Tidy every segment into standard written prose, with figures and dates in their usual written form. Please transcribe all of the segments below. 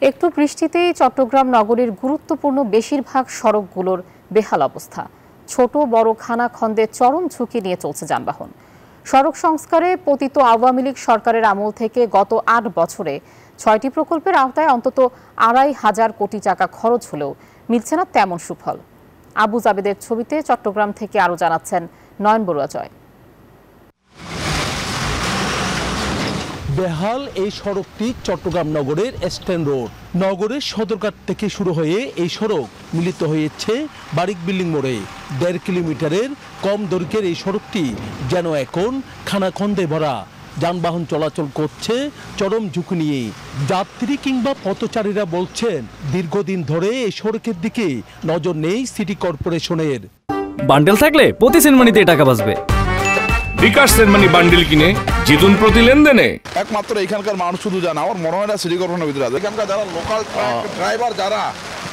একটু বৃষ্টিতেই চট্টগ্রাম নগরীর গুরুত্বপূর্ণ বেশিরভাগ সড়কগুলোর বেহাল অবস্থা। ছোট বড় খানাখন্দে চরম ঝুঁকি নিয়ে চলছে যানবাহন। সড়ক সংস্কারে পতিত আওয়ামী লীগ সরকারের আমল থেকে গত ৮ বছরে ৬টি প্রকল্পের আওতায় অন্তত ২৫০০ কোটি টাকা খরচ হলেও মিলছে না তেমন সুফল। আবু জাবেদের ছবিতে চট্টগ্রাম থেকে আরও জানাচ্ছেন নয়ন বড়ুয়া জয়। বেহাল এই সড়কটি চট্টগ্রাম নগরের স্ট্যান্ড রোড। নগরের সদরঘাট থেকে শুরু হয়ে এই সড়ক মিলিত হয়েছে বারিক বিল্ডিং মোড়ে। ১.৫ কিলোমিটারের কম দৈর্ঘ্যের এই সড়কটি যেন এখন খানাখন্দে ভরা। যানবাহন চলাচল করছে চরম ঝুঁকি নিয়ে। যাত্রী কিংবা পথচারীরা বলছেন দীর্ঘদিন ধরে এই সড়কের দিকে নজর নেই সিটি কর্পোরেশনের। বান্ডেল থাকলে প্রতি সেনমানিতে টাকা বাঁচবে। বিকাশ সেনমানি বান্ডেল কিনে জিতুন প্রতি লেনদেনে। একমাত্র এখানকার মানুষ শুধু জানা, আমার মনে হয় না সিটি কর্পোরেশনের ভিতরে আছে। এখানকার যারা লোকাল ড্রাইভার যারা,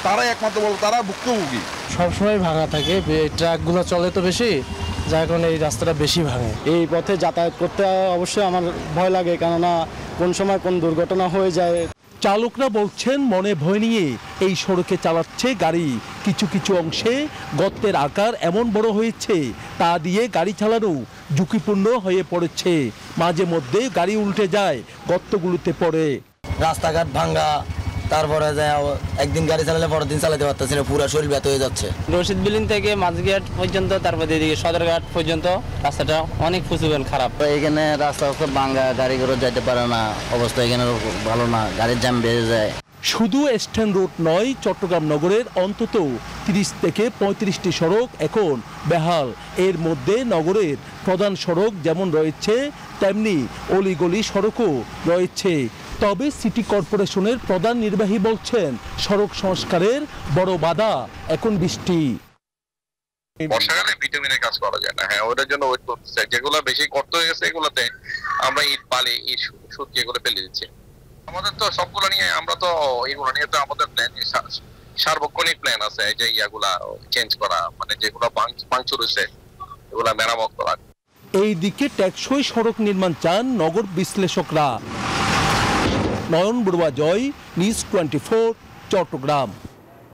তারাই একমাত্র বল, তারা ভুক্তভোগী। সবসময় ভাঙা থাকে, ট্রাকগুলো চলে তো বেশি, যার কারণে এই রাস্তাটা বেশি ভাঙে। এই পথে যাতায়াত করতে অবশ্যই আমার ভয় লাগে, কেননা কোন সময় কোন দুর্ঘটনা হয়ে যায়। চালকরা বলছেন মনে ভয় নিয়ে এই সড়কে চালাচ্ছে গাড়ি। কিছু কিছু অংশে গর্তের আকার এমন বড় হয়েছে তা দিয়ে গাড়ি চালানো ঝুঁকিপূর্ণ হয়ে পড়েছে। মাঝে মধ্যে গাড়ি উল্টে যায়, গর্তগুলোতে পড়ে। রাস্তাঘাট ভাঙ্গা, তারপরে একদিন গাড়ি চালালে পরের দিন চালাতে পারতেছি না, পুরো শরীর ব্যথা হয়ে যাচ্ছে। রশিদ বিল্ডিং থেকে মাঝঘাট পর্যন্ত, তারপর এদিকে সদরঘাট পর্যন্ত রাস্তাটা অনেক ফুসুবেন খারাপ। এখানে রাস্তা ভাঙ্গা, গাড়ি করে যেতে পারে না, অবস্থা এখানে ভালো না, গাড়ির জ্যাম বেড়ে যায়। শুধু স্ট্যান্ড রোড নয়, চট্টগ্রাম নগরের অন্তত ৩০ থেকে ৩৫টি সড়ক এখন বেহাল। এর মধ্যে নগরের প্রধান সড়ক যেমন রয়েছে, তেমনি অলিগলি সড়কও রয়েছে। তবে সিটি কর্পোরেশনের প্রধান নির্বাহী বলছেন সড়ক সংস্কারের বড় বাধা এখন বৃষ্টি। বর্ষাকালে ভিটামিনের কাজ করা যায় না। হ্যাঁ, ওটার জন্য ওয়েট করতেছে। যেগুলো বেশি কষ্ট হয়ে গেছে এগুলোতে আমরা ইট বালি, ইট সুতি এগুলো ফেলে দিচ্ছি। আমাদের তো সবগুলো নিয়ে, আমরা তো এগুলো নিয়ে তো আমাদের প্ল্যান, সার্বক্ষণিক প্ল্যান আছে যে ইয়াগুলা চেঞ্জ করা, মানে যেগুলো ভাঙচুর হয়েছে এগুলা মেরামত করা। এই দিকে টেকসই সড়ক নির্মাণ চান নগর বিশ্লেষকরা। নয়ন বড়ুয়া জয়, নিউজ 24, চট্টগ্রাম।